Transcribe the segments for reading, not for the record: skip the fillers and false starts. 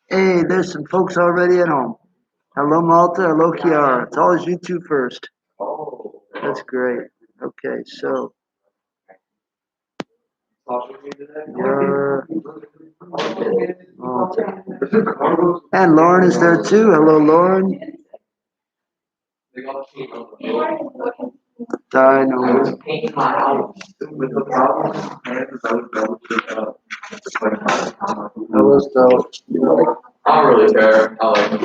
Hey, there's some folks already at home. Hello, Malta. Hello, Kiara. It's always you two first. That's great. Okay, so you're Malta. And Lauren is there too. Hello, Lauren. Dino. Hello, Stella. I don't really care. I like it.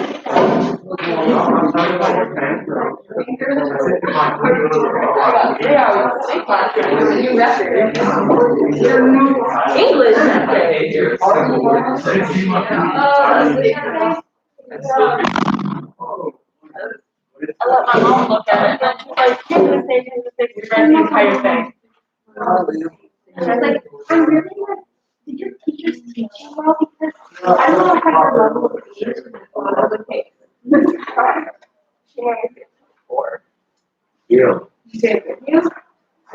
English. I let my mom look at it, and she's like, "You're gonna say you're gonna fix the entire thing." I was like, I'm really like, did your teachers teach you well? Because I don't know how your level of English is on other cases. She might be 4. Yeah. She did with you?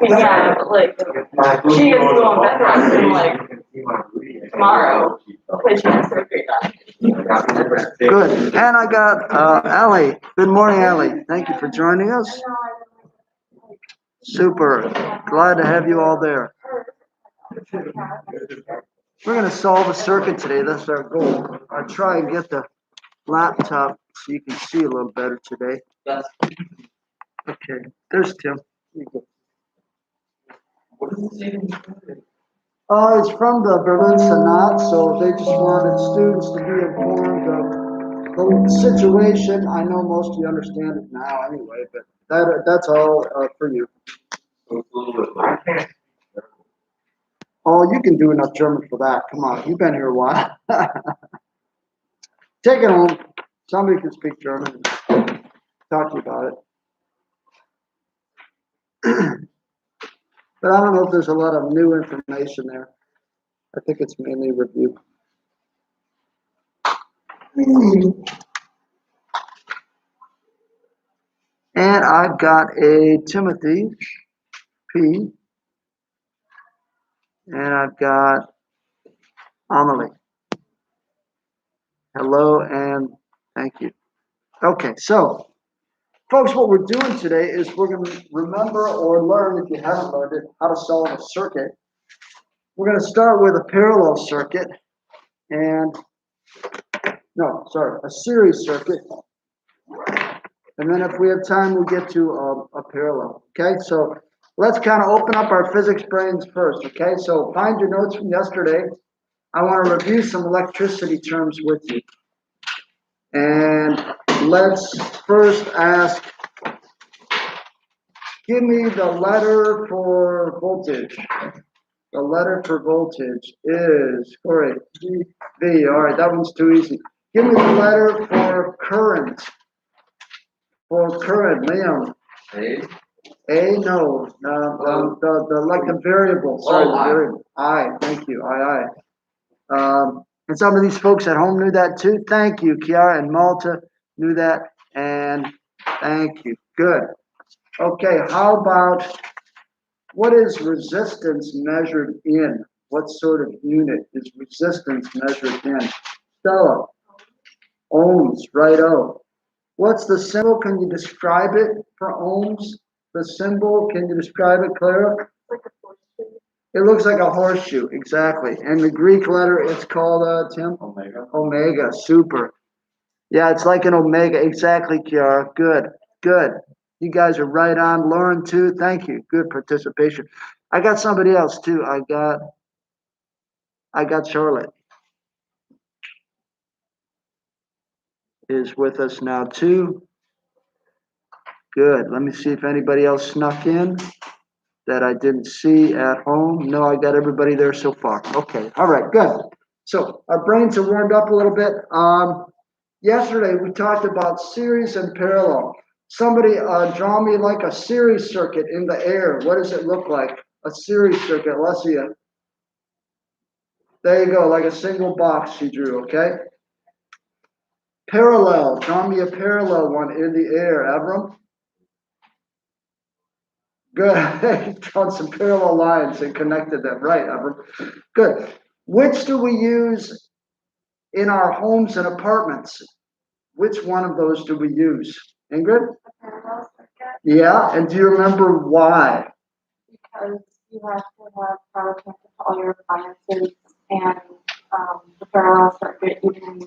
Yeah, but like, she is going bed resting like tomorrow, because she has surgery done. Good. And I got Allie. Good morning, Allie. Thank you for joining us. Super. Glad to have you all there. We're going to solve a circuit today. That's our goal. I'll try and get the laptop so you can see a little better today. Okay. There's Tim. It's from the Berlin Senat, so they just wanted students to be informed of the situation. I know most of you understand it now anyway, but that's all for you. Oh, you can do enough German for that. Come on, you've been here a while. Take it home. Somebody can speak German. Talk to you about it. But I don't know if there's a lot of new information there. I think it's mainly review. And I've got a Timothy P. And I've got Amelie. Hello and thank you. Okay, so folks, what we're doing today is we're going to remember or learn, if you haven't learned it, how to solve a circuit. We're going to start with a parallel circuit and, a series circuit. And then if we have time, we'll get to a parallel. Okay, so let's kind of open up our physics brains first. Okay, so find your notes from yesterday. I want to review some electricity terms with you. And let's first ask, give me the letter for voltage. The letter for voltage is, Corey, V. All right, that one's too easy. Give me the letter for current. For current, Liam. A, no. The variable. Sorry, the variable. I, thank you. And some of these folks at home knew that too. Thank you, Kiara and Malta knew that. And thank you. Good. Okay, how about what is resistance measured in? What sort of unit is resistance measured in? Stella. Ohms, righto. What's the symbol? Can you describe it for ohms? The symbol, can you describe it, Clara? It looks like a horseshoe, exactly. And the Greek letter, it's called, Tim? Omega. Omega, super. Yeah, it's like an omega, exactly, Kiara. Good, good. You guys are right on. Lauren, too, thank you. Good participation. I got somebody else, too. I got Charlotte. Is with us now, too. Good. Let me see if anybody else snuck in that I didn't see at home. No, I got everybody there so far. Okay. All right. Good. So our brains are warmed up a little bit. Yesterday, we talked about series and parallel. Somebody draw me like a series circuit in the air. What does it look like? A series circuit. Let's see it. There you go, like a single box she drew, okay? Parallel. Draw me a parallel one in the air, Avram. Good. Drawn some parallel lines and connected them. Right, Avram. Good. Which do we use in our homes and apartments? Which one of those do we use? Ingrid? A parallel circuit, Yeah, and do you remember why? because you have to have power connected to all your appliances, and the parallel circuit, you can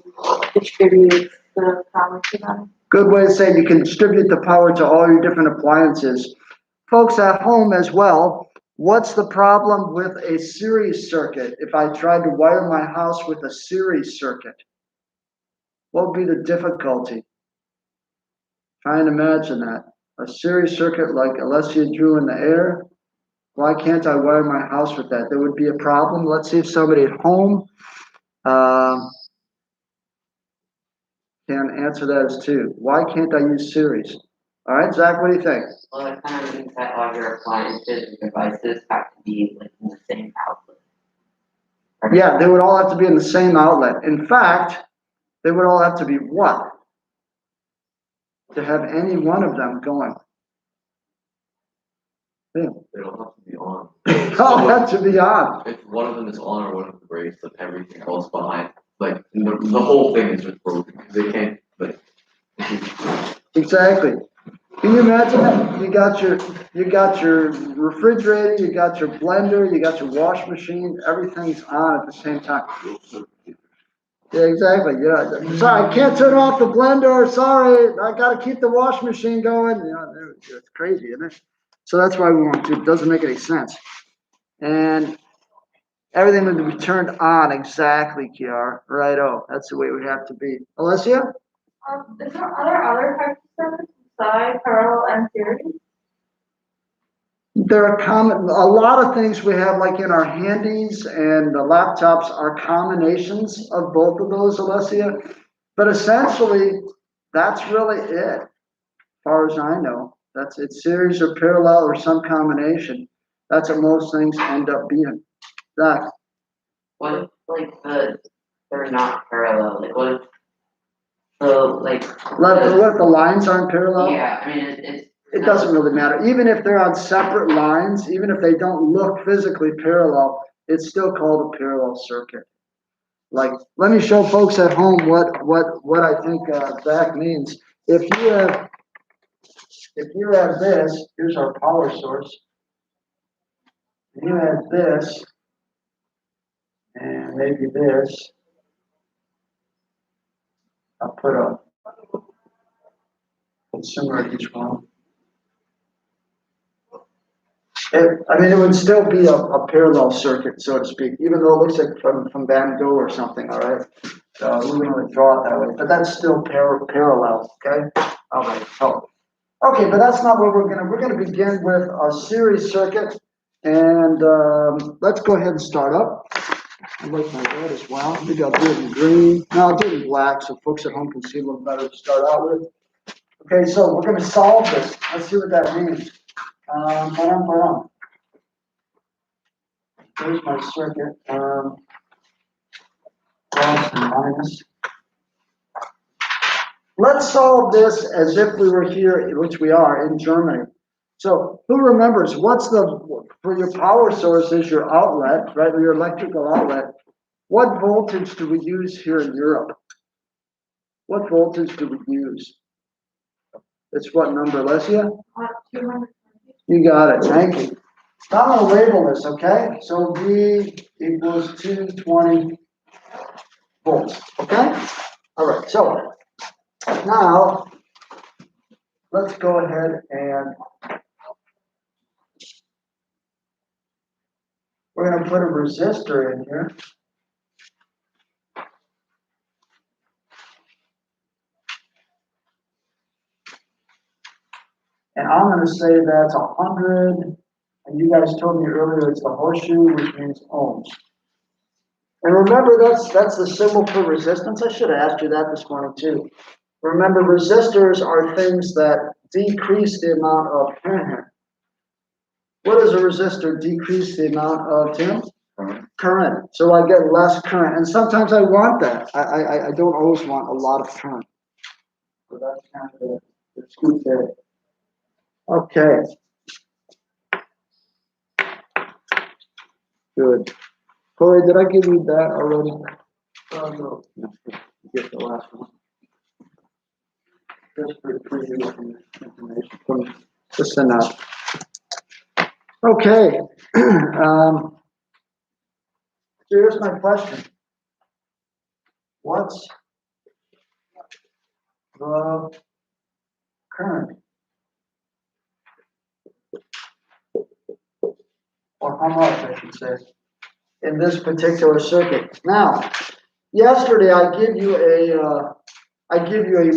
distribute the power to them. Good way to say it. You can distribute the power to all your different appliances. Folks at home as well, what's the problem with a series circuit? If I tried to wire my house with a series circuit, what would be the difficulty? Try and imagine that. A series circuit like Alessia drew in the air. Why can't I wire my house with that? There would be a problem. Let's see if somebody at home can answer that as too. Why can't I use series? All right, Zach, what do you think? Well, it kind of means that all your appliances and devices have to be like in the same outlet. Yeah, they would all have to be in the same outlet. In fact, they would all have to be what? To have any one of them going. Yeah. They don't have to be on. They all have to be on. If one of them is on or one of them breaks, then everything else behind, like the whole thing is just broken. They can't, like. Exactly. Can you imagine that? You got your refrigerator, you got your blender, you got your wash machine, everything's on at the same time. Yeah, exactly. Yeah. Sorry, I can't turn off the blender. Sorry, I gotta keep the wash machine going. You know, it's crazy, isn't it? So that's why we want to. It doesn't make any sense. And everything would be turned on exactly, Kiara. Righto. That's the way we have to be. Alessia? Is there other types of circuits besides parallel and series? There are a lot of things we have like in our handies and the laptops are combinations of both of those, Alessia. But essentially, that's really it, as far as I know. That's it, series or parallel or some combination. That's what most things end up being. Zach? What if they're not parallel? Like what if what What if the lines aren't parallel? yeah, I mean It doesn't really matter. Even if they're on separate lines, even if they don't look physically parallel, it's still called a parallel circuit. Like, let me show folks at home what I think Zach means. If you have this, here's our power source. If you have this, and maybe this, I'll put a consumer at each one. It would still be a parallel circuit, so to speak, even though it looks like from Van Gogh or something, all right? So we wouldn't really draw it that way, but that's still parallel, okay? All right, so, okay, but that's not what we're gonna begin with a series circuit, and let's go ahead and start up. I like my red as well. Maybe I'll do it in green. No, I'll do it in black so folks at home can see a little better to start out with. Okay, so we're gonna solve this. Let's see what that means. Here's my circuit, plus and minus. Let's solve this as if we were here, which we are, in Germany. So who remembers, for your power source is your outlet, right, or your electrical outlet. What voltage do we use here in Europe? What voltage do we use? It's what number, Lesia? 200. You got it, thank you. So I'm gonna label this, okay? So V equals 220 volts, okay? All right, so now let's go ahead and we're gonna put a resistor in here. And I'm gonna say that's 100, and you guys told me earlier it's the horseshoe, which means ohms. And remember, that's the symbol for resistance. I should have asked you that this morning too. Remember, resistors are things that decrease the amount of current. What does a resistor decrease the amount of, Tim? Current. So I get less current. And sometimes I want that. I don't always want a lot of current. So that's kind of the scoop there. Okay. Good. Corey, did I give you that already? No. Get the last one. Just for you information from just enough. Okay. So here's my question. What's the current? Or how much, I should say, in this particular circuit. Now, yesterday I give you a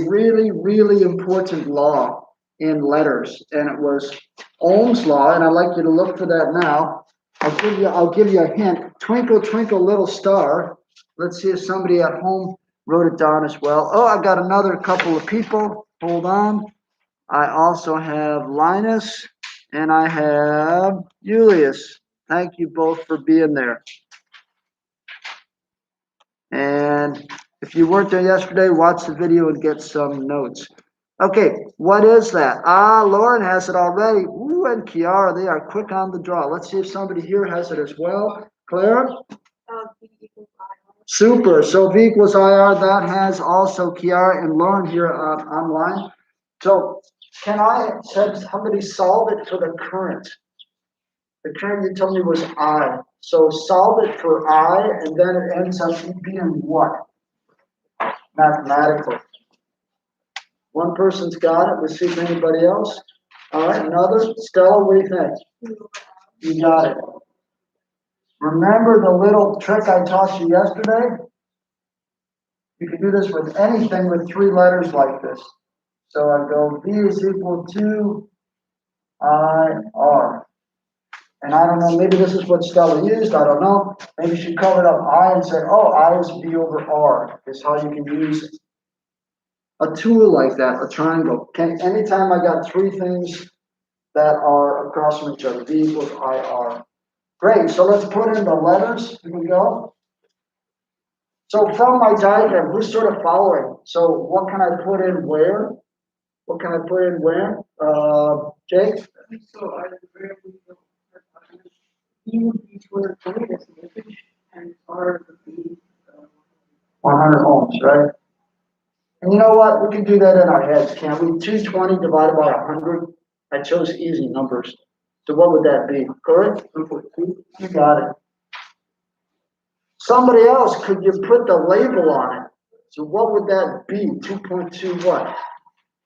really, really important law in letters, and it was Ohm's law, and I'd like you to look for that now. I'll give you a hint. Twinkle, twinkle, little star. Let's see if somebody at home wrote it down as well. Oh, I got another couple of people. Hold on. I also have Linus and I have Julius. Thank you both for being there. And if you weren't there yesterday, watch the video and get some notes. Okay, what is that? Lauren has it already. Ooh, and Kiara, they are quick on the draw. Let's see if somebody here has it as well. Claire? Super. So V equals IR, that has also Kiara and Lauren here online. So can somebody solve it for the current? The current you told me was I. So solve it for I, and then it ends up being what? Mathematically. One person's got it. Let's see if anybody else. All right, another. Stella, what do you think? You got it. Remember the little trick I taught you yesterday? You can do this with anything with three letters like this. So I go V is equal to IR. And I don't know, maybe this is what Stella used, I don't know. Maybe she covered up I and said, oh, I is V over R, is how you can use a tool like that, a triangle. Okay, anytime I got three things that are across from each other, V equals IR. Great, so let's put in the letters, here we go. So from my diagram, who's sort of following? So what can I put in where? What can I put in where? Jake? So I rarely E would be 220 as a voltage, and R would be 100 ohms, right? And you know what? We can do that in our heads, can't we? 220 divided by 100. I chose easy numbers. So what would that be? Correct? You got it. Somebody else, could you put the label on it? So what would that be? 2.2 what?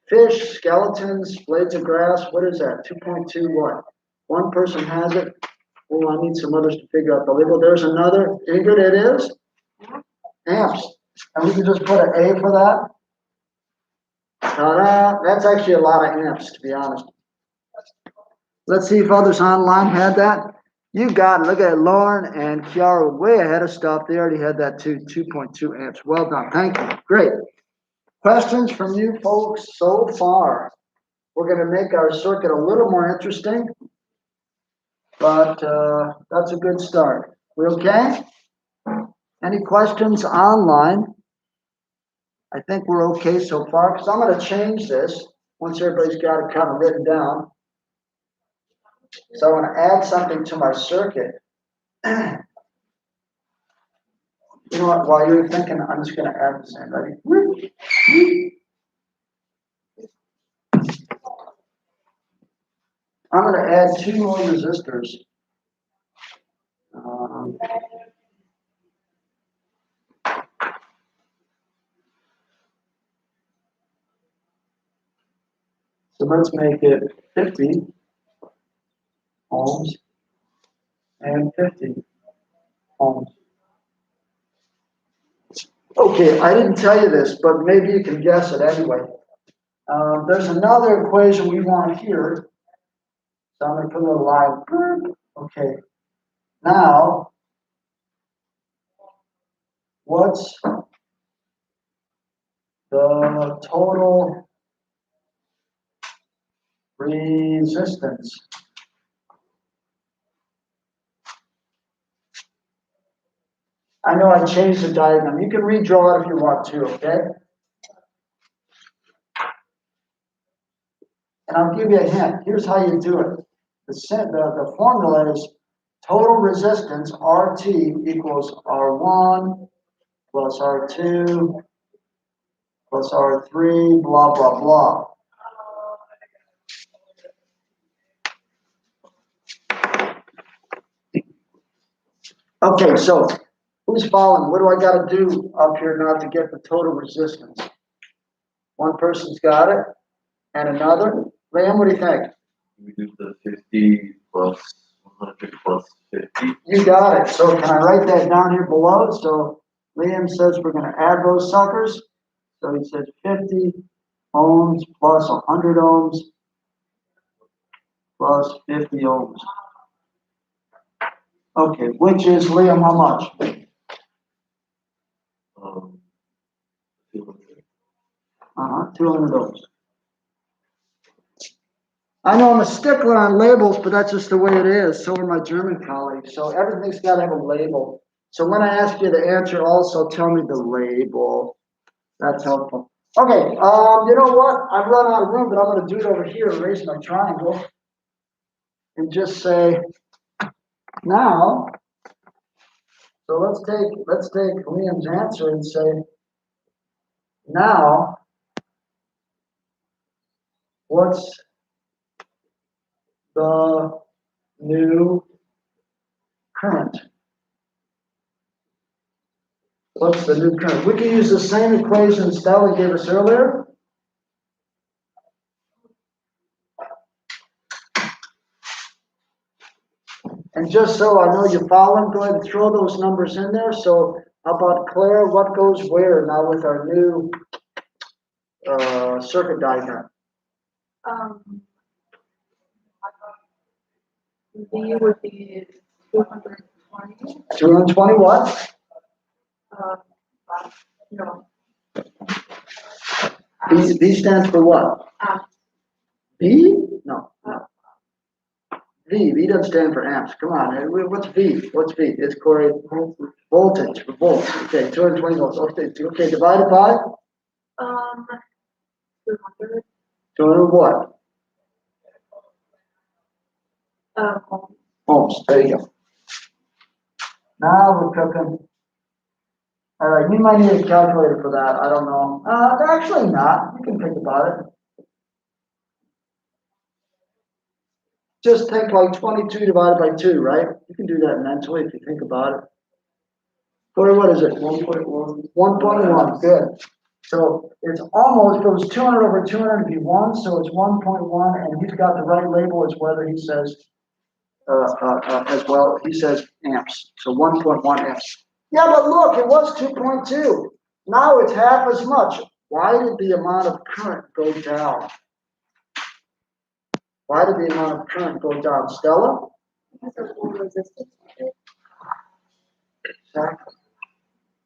Fish, skeletons, blades of grass. What is that? 2.2 what? One person has it. Oh, I need some others to figure out the label. There's another. Ingrid, it is? Amps. And we can just put an A for that. Ta-da. That's actually a lot of amps, to be honest. Let's see if others online had that. You got it. Look at it. Lauren and Kiara were way ahead of stuff. They already had that too. 2.2 amps. Well done. Thank you. Great. Questions from you folks so far? We're going to make our circuit a little more interesting, but that's a good start. We okay? Any questions online? I think we're okay so far, because I'm going to change this once everybody's got it kind of written down. So I want to add something to my circuit. You know what? While you're thinking, I'm just going to add this in. Ready? I'm going to add two more resistors. So let's make it 50 ohms and 50 ohms. Okay, I didn't tell you this, but maybe you can guess it anyway. There's another equation we want here. So I'm going to put a little line. Okay. Now, what's the total resistance? I know I changed the diagram. You can redraw it if you want to, okay? And I'll give you a hint. Here's how you do it. The formula is total resistance, RT, equals R1 plus R2 plus R3, blah, blah, blah. Okay, so who's following? What do I got to do up here now to get the total resistance? One person's got it, and another. Liam, what do you think? We do the 50 plus 100 plus 50. You got it. So can I write that down here below? So Liam says we're going to add those suckers. So he says 50 ohms plus 100 ohms plus 50 ohms. Okay, which is, Liam, how much? 200. 200 ohms. I know I'm a stickler on labels, but that's just the way it is. So are my German colleagues. So everything's got to have a label. So when I ask you the answer, also tell me the label. That's helpful. Okay, you know what? I've run out of room, but I'm going to do it over here, erase my triangle, and just say, now, so let's take Liam's answer and say, now, what's the new current? What's the new current? We can use the same equation Stella gave us earlier. And just so I know you're following, go ahead and throw those numbers in there. So how about Claire, what goes where now with our new circuit diagram? V would be 220. 220 what? No. B stands for what? B? No. V doesn't stand for amps. Come on, what's V? What's V? It's Corey. Voltage, volts. Okay, 220 volts. Okay, divided by? 200. 200 what? Ohms. There you go. Now we're cooking. All right, you might need a calculator for that. I don't know. Actually not. You can think about it. Just think like 22 divided by 2, right? You can do that mentally if you think about it. Corey, what is it? 1.1. 1.1. Good. So it's almost, goes 200 over 200 be 1, so it's 1.1, and he's got the right label as whether he says, as well, he says amps. So 1.1 amps. Yeah, but look, it was 2.2. Now it's half as much. Why did the amount of current go down? Why did the amount of current go down? Stella? Exactly.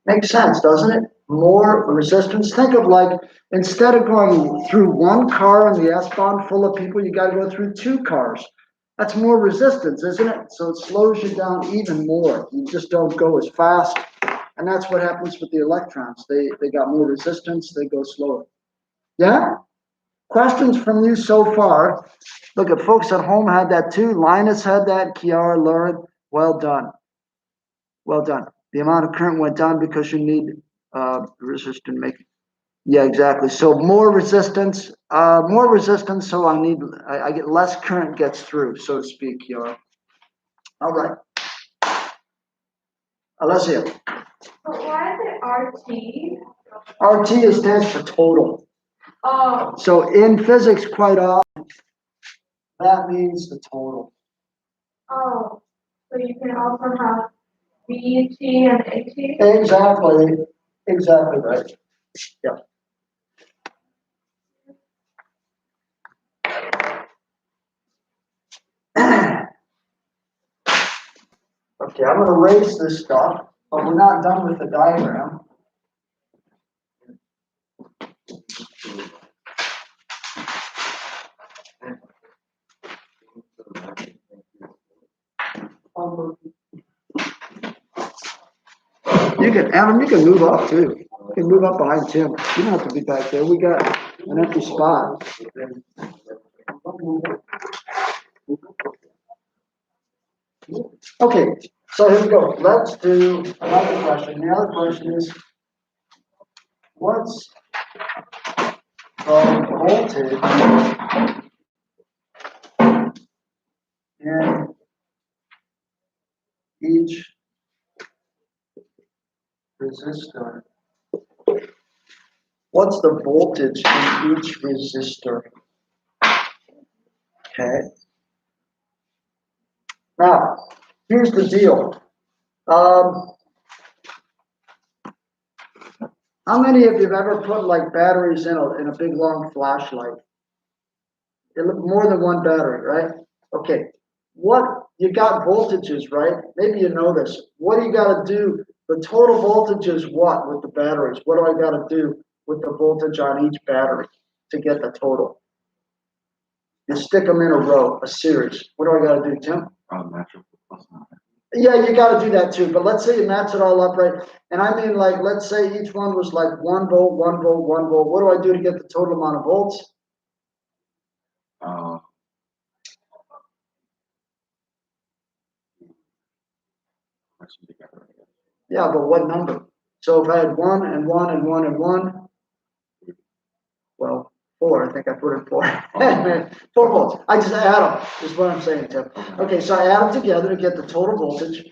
Makes sense, doesn't it? More resistance. Think of like, instead of going through one car on the S-Bahn full of people, you got to go through 2 cars. That's more resistance, isn't it? So it slows you down even more. You just don't go as fast. And that's what happens with the electrons. They got more resistance, they go slower. Yeah? Questions from you so far? Look, if folks at home had that too. Linus had that, Kiara, Lauren, well done. Well done. The amount of current went down because you need resistance making. Yeah, exactly. So more resistance, so I get less current gets through, so to speak, Kiara. All right. Alessia. But why is it RT? RT stands for total. Oh, So in physics, quite often, that means the total. oh, so you can also have VT and AT? Exactly right. Yeah. Okay, I'm going to erase this stuff, but we're not done with the diagram. you can, Adam, you can move up too. You can move up behind Tim. You don't have to be back there. We got an empty spot. Okay, so here we go. Let's do another question. The other question is, what's the voltage in each resistor? What's the voltage in each resistor? Okay. Now, here's the deal. How many of you have ever put like batteries in a big long flashlight? More than one battery, right? Okay. What you got voltages, right? Maybe you know this. What do you got to do? The total voltage is what with the batteries? What do I got to do with the voltage on each battery to get the total? You stick them in a row, a series. What do I got to do, Tim? Yeah, you got to do that too. But let's say you match it all up, right? And I mean, like, let's say each one was like 1 volt, 1 volt, 1 volt. What do I do to get the total amount of volts? Yeah, but what number? So if I had 1 and 1 and 1 and 1, well, 4. I think I put in 4. 4 volts. I just add them, is what I'm saying, Tim. Okay, so I add them together to get the total voltage.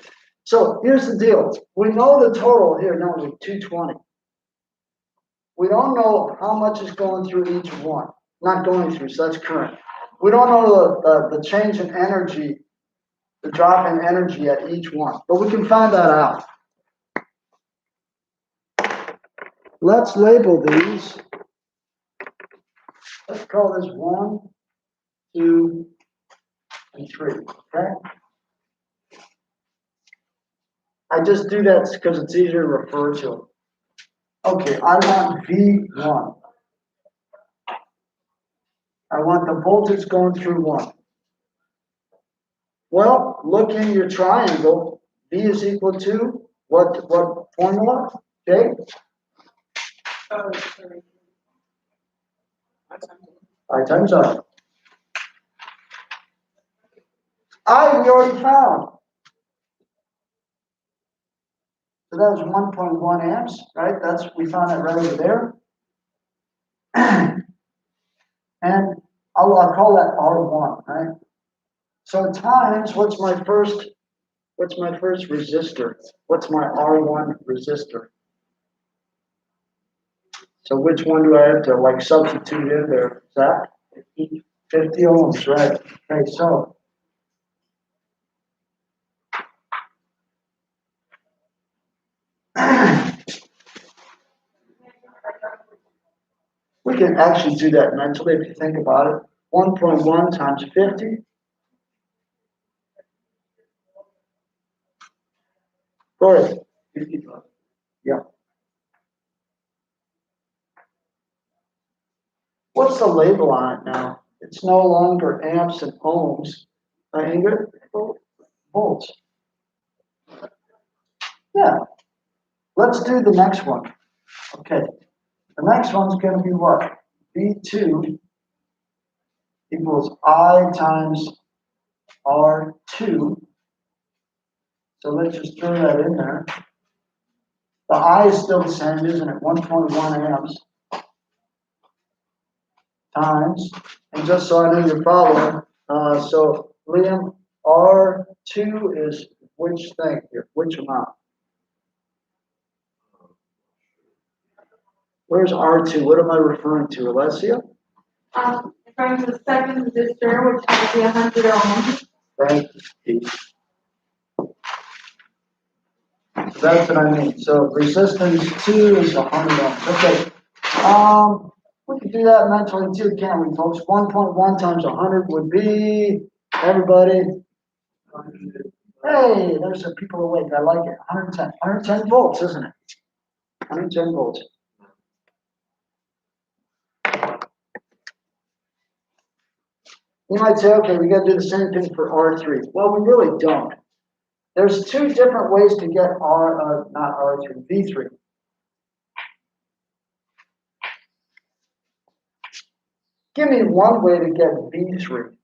So here's the deal. We know the total here, no, it's 220. We don't know how much is going through each one. Not going through, so that's current. We don't know the change in energy, the drop in energy at each one, but we can find that out. Let's label these. Let's call this 1, 2, and 3, okay? I just do that because it's easier to refer to them. Okay, I want V1. I want the voltage going through 1. Well, look in your triangle. V is equal to what formula? Okay? I times I. We already found. So that was 1.1 amps, right? We found that right over there. And I'll call that R1, right? So times, what's my first resistor? What's my R1 resistor? So which one do I have to like substitute in there? Zach? 50 ohms, right? Okay, so we can actually do that mentally if you think about it. 1.1 times 50. Go ahead. Yeah. What's the label on it now? It's no longer amps and ohms. Ingrid? Volts. Yeah. Let's do the next one. Okay. The next one's going to be what? V2 equals I times R2. So let's just throw that in there. The I is still the same, isn't it? 1.1 amps times, and just so I know you're following, so Liam, R2 is which thing here? Which amount? Where's R2? What am I referring to, Alessia? Referring to the second resistor, which has the 100 ohms. Thank you. So that's what I mean. So resistance 2 is 100 ohms. Okay. We can do that mentally too, can't we, folks? 1.1 times 100 would be, everybody. Hey, there's some people awake. I like it. 110 volts, isn't it? 110 volts. You might say, okay, we got to do the same thing for R3. Well, we really don't. There's two different ways to get not R3, V3. Give me one way to get V3.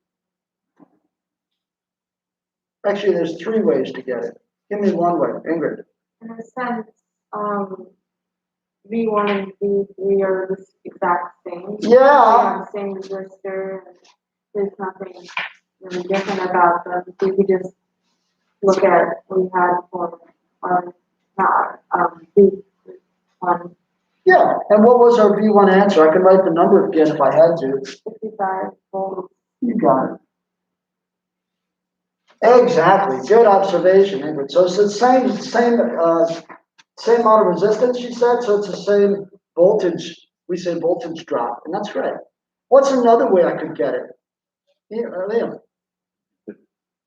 Actually, there's three ways to get it. Give me one way, Ingrid. In a sense, V1 and V3 are the exact same. Yeah. Same resistor. There's nothing really different about them. We could just look at what we had for our V1. Yeah, and what was our V1 answer? I can write the number again if I had to. 55 volts. You got it. Exactly. Good observation, Ingrid. So it's the same amount of resistance, you said, so it's the same voltage. We say voltage drop, and that's right. What's another way I could get it? Liam.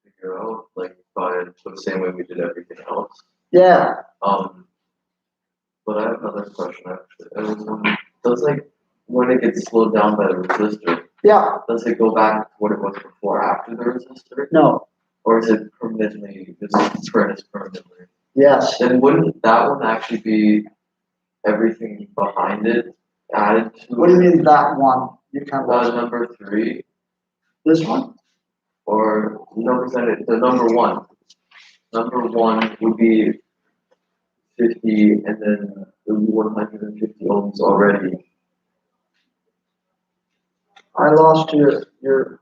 Figure out, like, by the same way we did everything else. Yeah. But I have another question actually. I was wondering, does like when it gets slowed down by the resistor, Yeah. does it go back to what it was before after the resistor? No. Or is it permanently, this current is permanently? Yes. Then wouldn't that one actually be everything behind it added to? What do you mean that one? You kind of lost number 3, this one? or no, percentage, the number 1. Number 1 would be 50, and then it would be 150 ohms already. I lost your.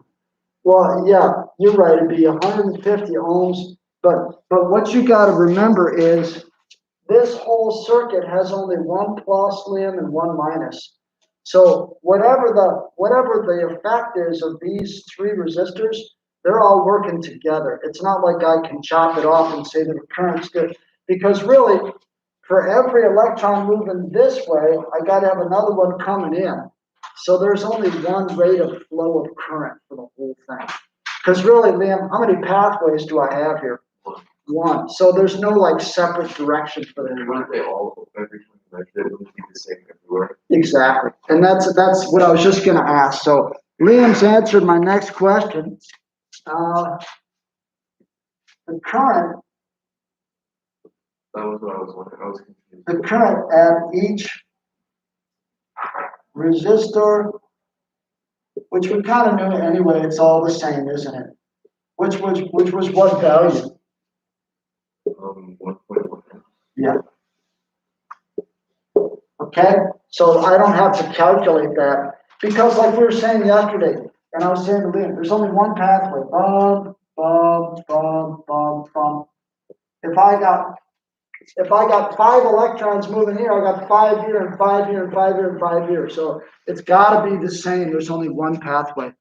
Well, yeah, you're right. It'd be 150 ohms, but what you got to remember is this whole circuit has only one plus, Liam, and one minus. So whatever the effect is of these three resistors, they're all working together. It's not like I can chop it off and say that the current's good, because really, for every electron moving this way, I got to have another one coming in. So there's only one rate of flow of current for the whole thing. Because really, Liam, how many pathways do I have here? One. So there's no like separate direction for the Wouldn't they all, every time you measure it, wouldn't be the same everywhere? Exactly. And that's what I was just going to ask. So Liam's answered my next question. The current, That was what I was wondering. I was confused. the current at each resistor, which we kind of knew anyway, it's all the same, isn't it? Which was what value? 1.1. Yeah. Okay, so I don't have to calculate that, because like we were saying yesterday, and I was saying to Liam, there's only one pathway, bump, bump, bump, bump, bump. If I got 5 electrons moving here, I got 5 here and 5 here and 5 here and 5 here. So it's got to be the same. There's only one pathway.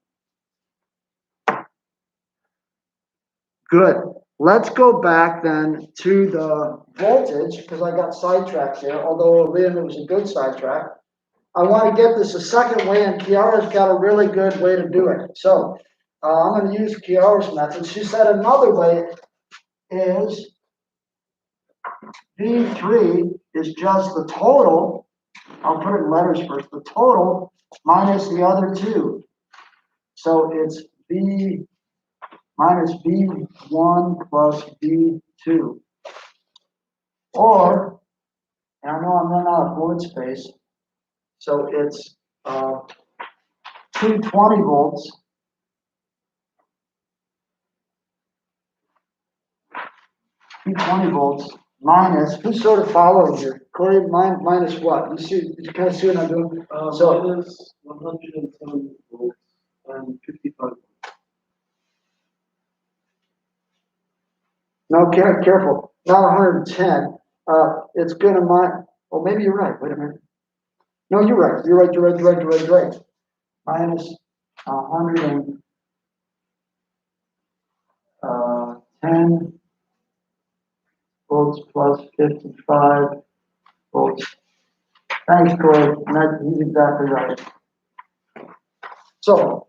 Good. Let's go back then to the voltage, because I got sidetracked there, although Liam, it was a good sidetrack. I want to get this a second way, and Kiara's got a really good way to do it. So I'm going to use Kiara's method. She said another way is V3 is just the total, I'll put it in letters first, the total minus the other two. So it's V minus V1 plus V2. Or, and I know I'm running out of board space, so it's 220 volts minus, who's sort of following here? Corey, minus what? You see, you kind of see what I'm doing? So minus 107 volts and 55 volts. no, careful, not 110. It's gonna oh, maybe you're right. Wait a minute. No, you're right. You're right. Minus 110 volts plus 55 volts. Thanks, Corey. He's exactly right. So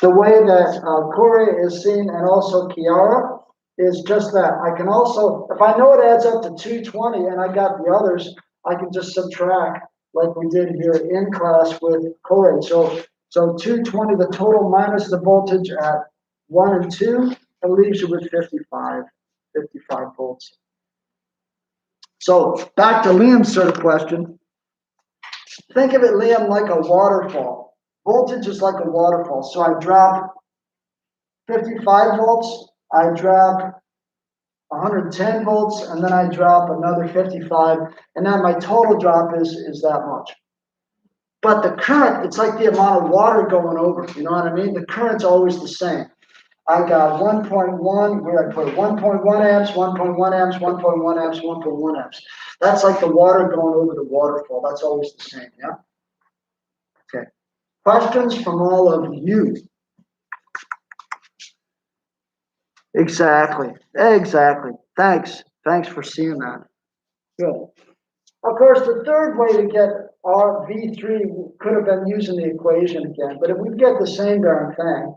the way that Corey is seen, and also Kiara, is just that. I can also, if I know it adds up to 220 and I got the others, I can just subtract like we did here in class with Corey. So 220, the total minus the voltage at 1 and 2, it leaves you with 55. 55 volts. So back to Liam's sort of question. Think of it, Liam, like a waterfall. Voltage is like a waterfall. So I drop 55 volts, I drop 110 volts, and then I drop another 55, and then my total drop is that much. But the current, it's like the amount of water going over, you know what I mean? The current's always the same. I got 1.1, where I put 1.1 amps, 1.1 amps, 1.1 amps, 1.1 amps. That's like the water going over the waterfall. That's always the same, yeah? Okay. Questions from all of you? Exactly. Thanks for seeing that. Good. Of course, the third way to get our V3 could have been using the equation again, but if we get the same darn thing,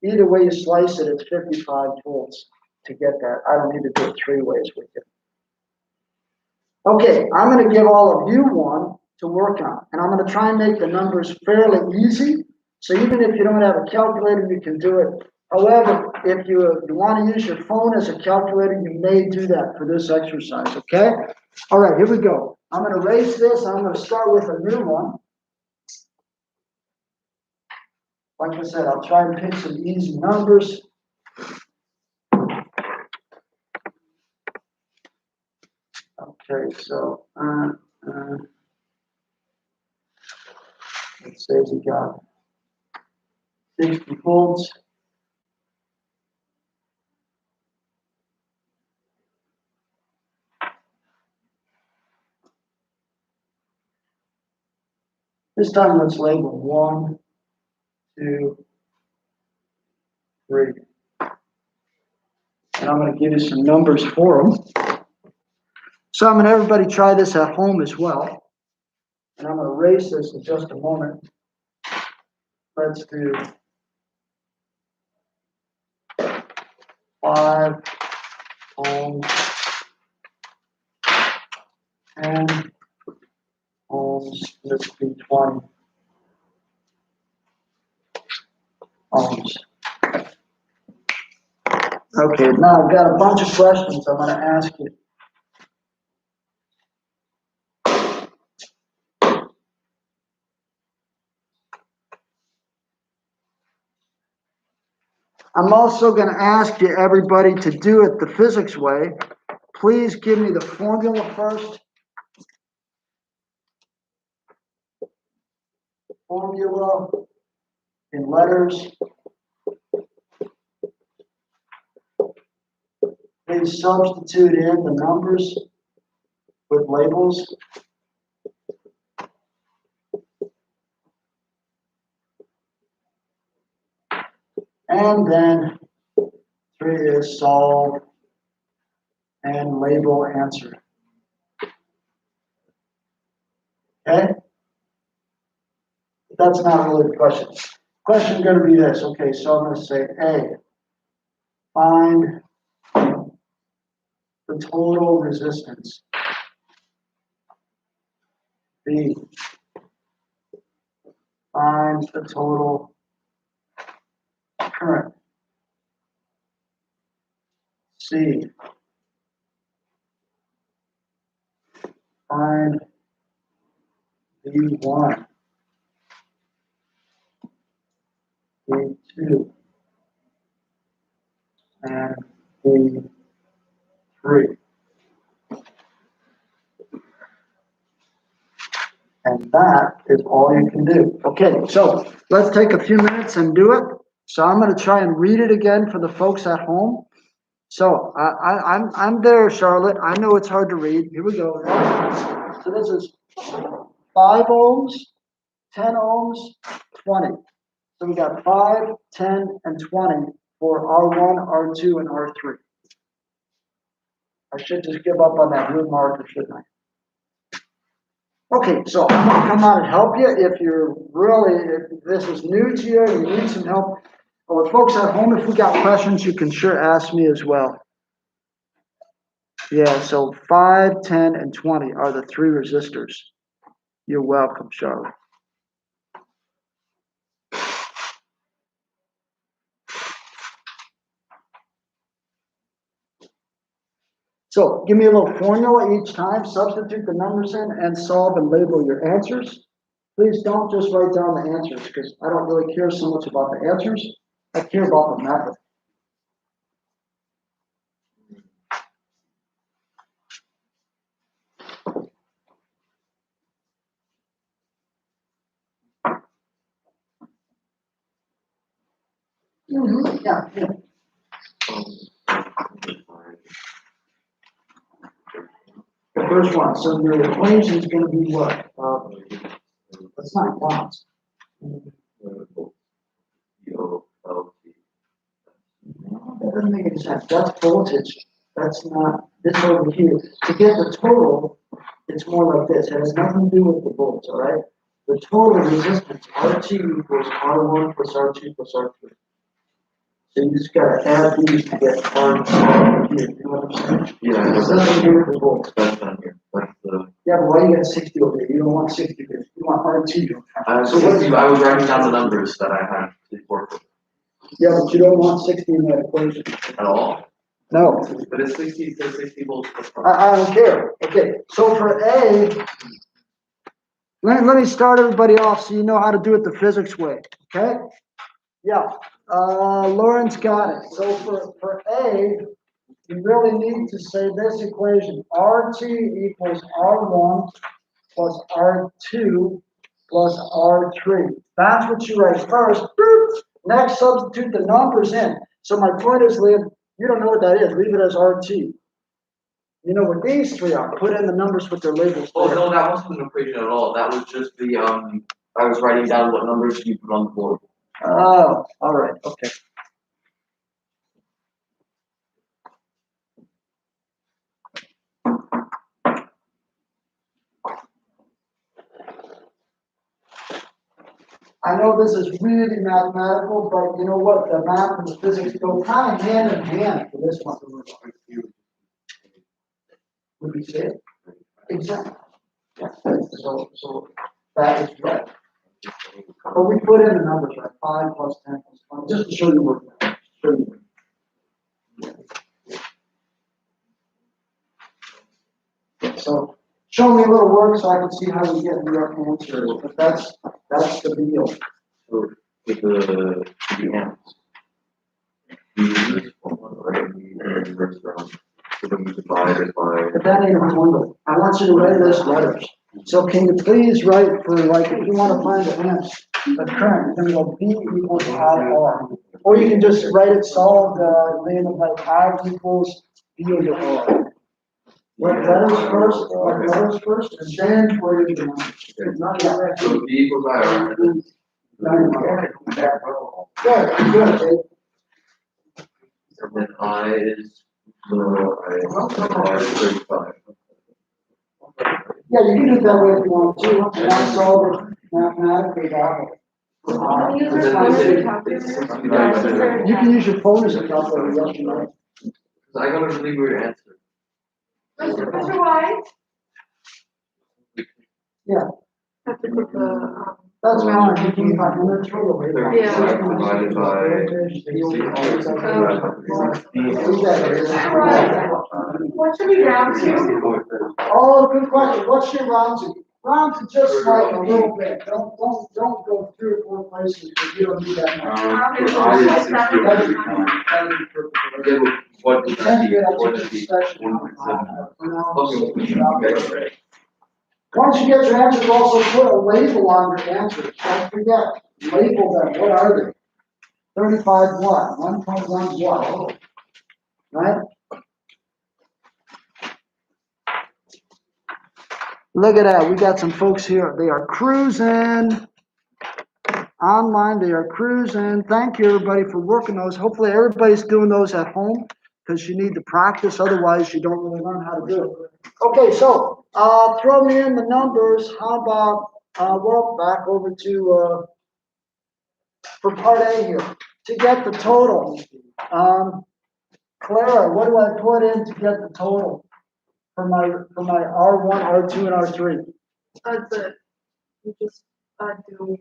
either way you slice it, it's 55 volts to get that. I don't need to do it three ways with you. Okay, I'm going to give all of you one to work on, and I'm going to try and make the numbers fairly easy. So even if you don't have a calculator, you can do it. However, if you want to use your phone as a calculator, you may do that for this exercise, okay? All right, here we go. I'm going to erase this. I'm going to start with a new one. Like I said, I'll try and pick some easy numbers. Okay, so let's say we got 60 volts. This time let's label 1, 2, 3. And I'm going to give you some numbers for them. So I'm going to everybody try this at home as well. And I'm going to erase this in just a moment. Let's do 5 ohms, 10 ohms, let's do 20 ohms. Okay, now I've got a bunch of questions I'm going to ask you. I'm also going to ask you, everybody, to do it the physics way. Please give me the formula first. Formula in letters. Please substitute in the numbers with labels. And then 3 is solve and label answer. Okay? That's not really the question. Question is going to be this. Okay, so I'm going to say A. Find the total resistance. B. Find the total current. C. Find V1. V2. And V3. And that is all you can do. Okay, so let's take a few minutes and do it. So I'm going to try and read it again for the folks at home. So I'm there, Charlotte. I know it's hard to read. Here we go. So this is 5 ohms, 10 ohms, 20. So we got 5, 10, and 20 for R1, R2, and R3. I should just give up on that blue marker, shouldn't I? Okay, so I'm going to come out and help you if this is new to you and you need some help. Or folks at home, if we got questions, you can sure ask me as well. Yeah, so 5, 10, and 20 are the 3 resistors. You're welcome, Charlotte. So give me a little formula each time, substitute the numbers in and solve and label your answers. Please don't just write down the answers because I don't really care so much about the answers. I care about the method. Yeah, yeah. The first one, so your equation is gonna be what? That's not bonds. That doesn't make any sense. That's voltage. That's not, this over here. To get the total, it's more like this. It has nothing to do with the volts, all right? The total resistance, RT equals R1 plus R2 plus R3. So you just gotta add these to get R2 here. You know what I'm saying? Yeah, It doesn't do with the volts. that's down here. That's the. Yeah, but why you got 60 over here? You don't want 60 here. You want R2. I was writing down the numbers that I had to work with. Yeah, but you don't want 60 in that equation. At all? No. But it's 60, it says 60 volts. I don't care. Okay, so for A, let me start everybody off so you know how to do it the physics way, okay? Yeah, Lauren's got it. So for A, you really need to say this equation, RT equals R1 plus R2 plus R3. That's what you write first. Next, substitute the numbers in. So my point is, Liam, you don't know what that is. Leave it as RT. You know what these three are. Put in the numbers with their labels. Oh, no, that wasn't an equation at all. That was just the, I was writing down what numbers you put on the board. Oh, all right, okay. I know this is really mathematical, but you know what? The math and the physics go kind of hand in hand for this one. Would you say it? Exactly. Yeah. So that is right. But we put in the numbers, right? 5 plus 10 plus 1, just to show you what. Show you. So show me a little work so I can see how you get your answer. But that's the deal. So with the amps. You use this one, right? You reverse around. So then you divide it by. But that ain't a formula. I want you to write this letters. So can you please write for, like, if you want to find the amps, the current, then go B equals IR. Or you can just write it solved, then like I equals B over R. What letters first, and then where you can. Yeah. So B equals IR. Good, Dave. And then I is, I is 35. Yeah, you can do it that way if you want to, and that's all mathematically that way. Can you use your phone as a calculator? You can use your phone as a calculator, yes, you know. I got a really weird answer. Mr. Weiss? Yeah. Have to put the, That's fine, you can find the total. Yeah. Divided by. what should we round to? Oh, good question, what's your round to? Round to just like a little bit, don't go 3 or 4 places, because you don't need that much. That'd be perfect. Yeah, but what is That's good, the, what that's a is good the? discussion. Okay. Once you get your answers, also put a label on your answers. Don't forget, label them. What are they? 35 what? 1.1 what? Right? Look at that. We got some folks here. They are cruising. Online, they are cruising. Thank you, everybody, for working those. Hopefully, everybody's doing those at home because you need to practice. Otherwise, you don't really learn how to do it. Okay, so throw me in the numbers. How about, well, back over to, for part A here, to get the total. Clara, what do I put in to get the total for my R1, R2, and R3? That's it. You just, do,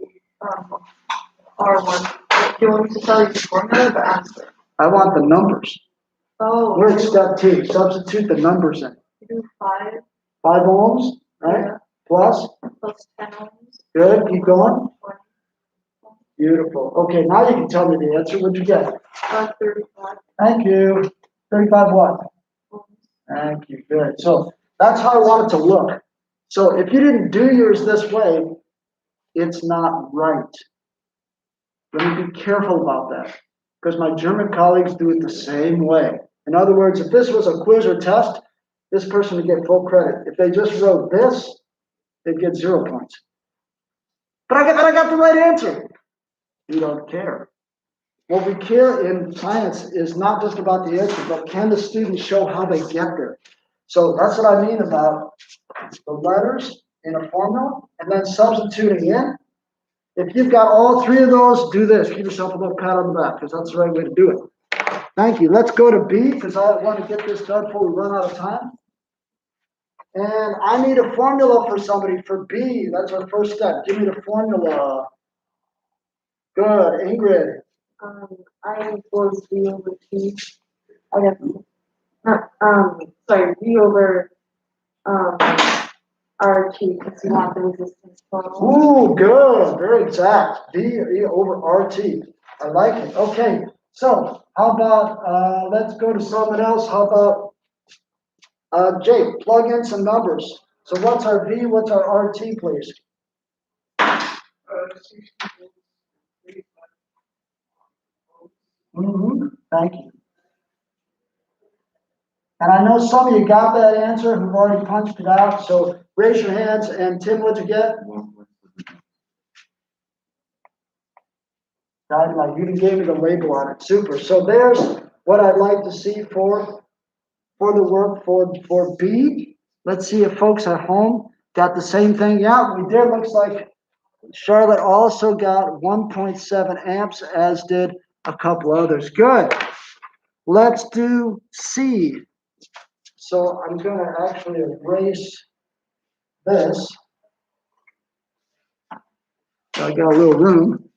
R1. Do you want me to tell you the formula or the answer? I want the numbers. Oh. We're at step 2, substitute the numbers in. You do 5. 5 ohms, right? Yeah. Plus, Plus 10 ohms. good, keep going. 20. Beautiful. Okay, now you can tell me the answer. What'd you get? 35 Thank you. 35 what? ohms. Thank you, good. So that's how I want it to look. So if you didn't do yours this way, it's not right. Let me be careful about that, because my German colleagues do it the same way. In other words, if this was a quiz or test, this person would get full credit. If they just wrote this, they'd get 0 points. But I got the right answer. You don't care. What we care in science is not just about the answer, but can the students show how they get there? So that's what I mean about the letters in a formula and then substituting in. If you've got all 3 of those, do this. Give yourself a little pat on the back, because that's the right way to do it. Thank you. Let's go to B, because I want to get this done before we run out of time. And I need a formula for somebody for B. That's our first step. Give me the formula. Good. Ingrid. I equals V over T. I have, sorry, V over, RT, because you want the resistance total. Ooh, good. Very exact. V over RT. I like it. Okay. So how about, let's go to someone else. How about, Jake, plug in some numbers. So what's our V? What's our RT, please? 60 Thank you. And I know some of you got that answer who've already punched it out. So raise your hands. And Tim, what'd you get? Like you gave me the label on it. Super. So there's what I'd like to see for the work for B. Let's see if folks at home got the same thing. Yeah, we did. Looks like Charlotte also got 1.7 amps, as did a couple others. Good. Let's do C. So I'm going to actually erase this. So I got a little room.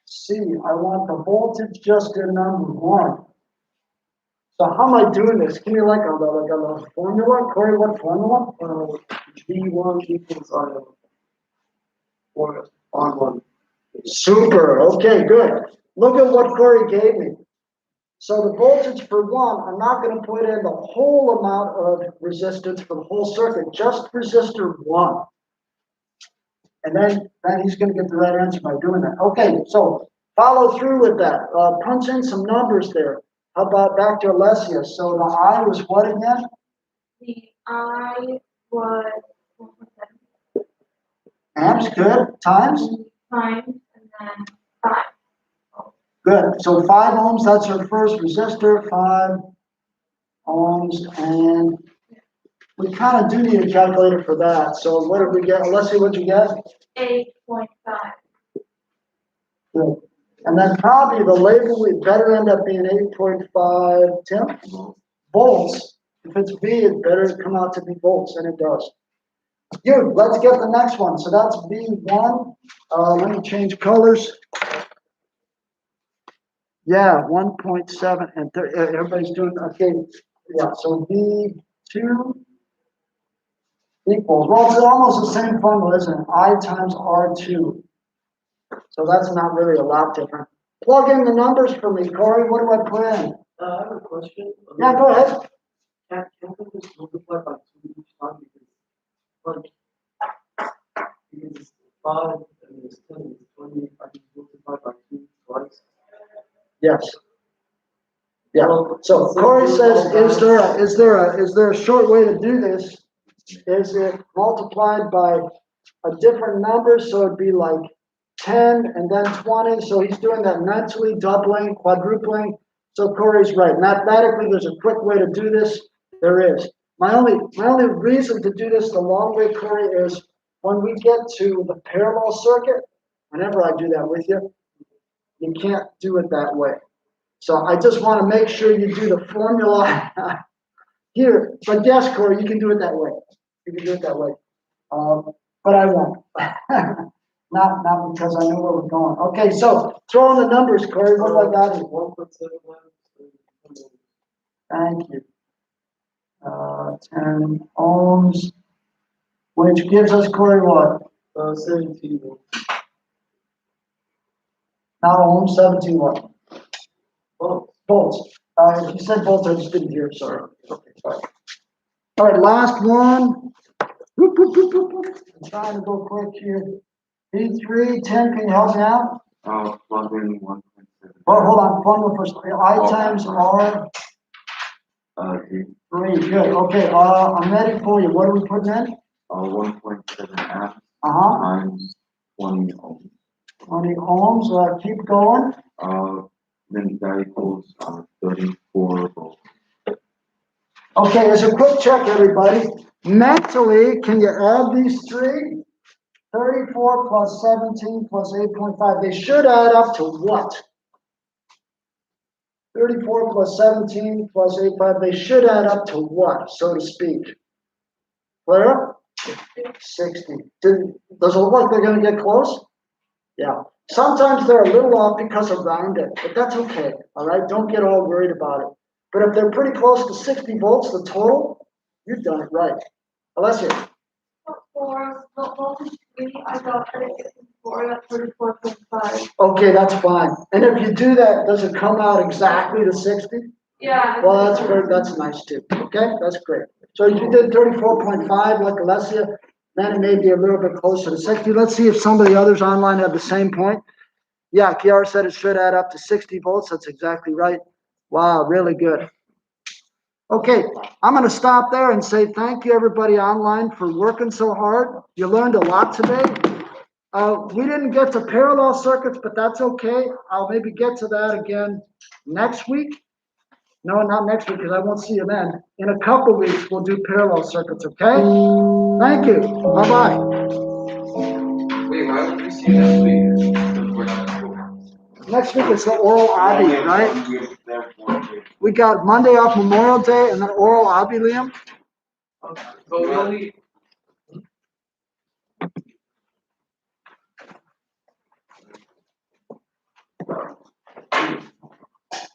C, I want the voltage just in number 1. So how am I doing this? Give me like a formula. Corey, what formula? V1 equals or R1. Super. Okay, good. Look at what Corey gave me. So the voltage for 1, I'm not going to put in the whole amount of resistance for the whole circuit, just resistor 1. And then he's going to get the right answer by doing that. Okay, so follow through with that. Punch in some numbers there. How about back to Alessia? So the I was what again? The I was 1.7 Amps, good. Times? times and then 5. Good. So 5 ohms, that's our first resistor. 5 ohms. And we kind of do need a calculator for that. So what did we get? Alessia, what'd you get? 8.5. Good. And then probably the label would better end up being 8.5, Tim? Volts. If it's V, it better come out to be volts, and it does. Good. Let's get the next one. So that's V1. Let me change colors. Yeah, 1.7 and everybody's doing okay. Yeah, so V2 equals, well, it's almost the same formula, isn't it? I times R2. So that's not really a lot different. Plug in the numbers for me, Corey. What do I put in? I have a question. Yeah, go ahead. Can we just multiply by 2 each time? Because it's 5 and it's 10 and it's 20. I can multiply by 2 twice. Yes. Yeah. So Corey says, is there a short way to do this? Is it multiplied by a different number? So it'd be like 10 and then 20. So he's doing that mentally, doubling, quadrupling. So Corey's right. Mathematically, there's a quick way to do this. There is. My only reason to do this the long way, Corey, is when we get to the parallel circuit, whenever I do that with you, you can't do it that way. So I just want to make sure you do the formula here. But yes, Corey, you can do it that way. You can do it that way. But I won't. Not because I know where we're going. Okay, so throw in the numbers, Corey. What do I got here? 1.7 Thank you. 10 ohms, which gives us, Corey, what? 17. Now ohms, 17 what? Oh, Volts. You said volts, I just didn't hear, sorry. Okay, sorry. All right, last one. Whoop, whoop, whoop, whoop, whoop. I'm trying to go quick here. P3, 10, can you help me out? plug in 1.7. Oh, hold on, one more first. I times R, 3. 3, good, okay, I'm ready for you. What are we putting in? 1.7 amps Uh-huh, times 20 ohms. 20 ohms, keep going. Then that equals 34 volts. Okay, as a quick check, everybody, mentally, can you add these three? 34 plus 17 plus 8.5, they should add up to what? 34 plus 17 plus 8.5, they should add up to what, so to speak? Clear? 60. Does it look like they're gonna get close? Yeah. Sometimes they're a little off because of rounding, but that's okay, all right? Don't get all worried about it. But if they're pretty close to 60 volts, the total, you've done it right. Alessia, For voltage 3, I got 34, that's 34.5. okay, that's fine. And if you do that, does it come out exactly to 60? Yeah. Well, that's nice too, okay? That's great. So if you did 34.5 like Alessia, then it may be a little bit closer to 60. Let's see if some of the others online have the same point. Yeah, Kiara said it should add up to 60 volts. That's exactly right. Wow, really good. Okay, I'm going to stop there and say thank you, everybody online, for working so hard. You learned a lot today. We didn't get to parallel circuits, but that's okay. I'll maybe get to that again next week. No, not next week, because I won't see you then. In a couple weeks, we'll do parallel circuits, okay? Thank you. Bye-bye. Wait, why won't we see next week? Because we're not in school. Next week is the oral obby, right? We got Monday off Memorial Day and then oral obby, Liam. But we only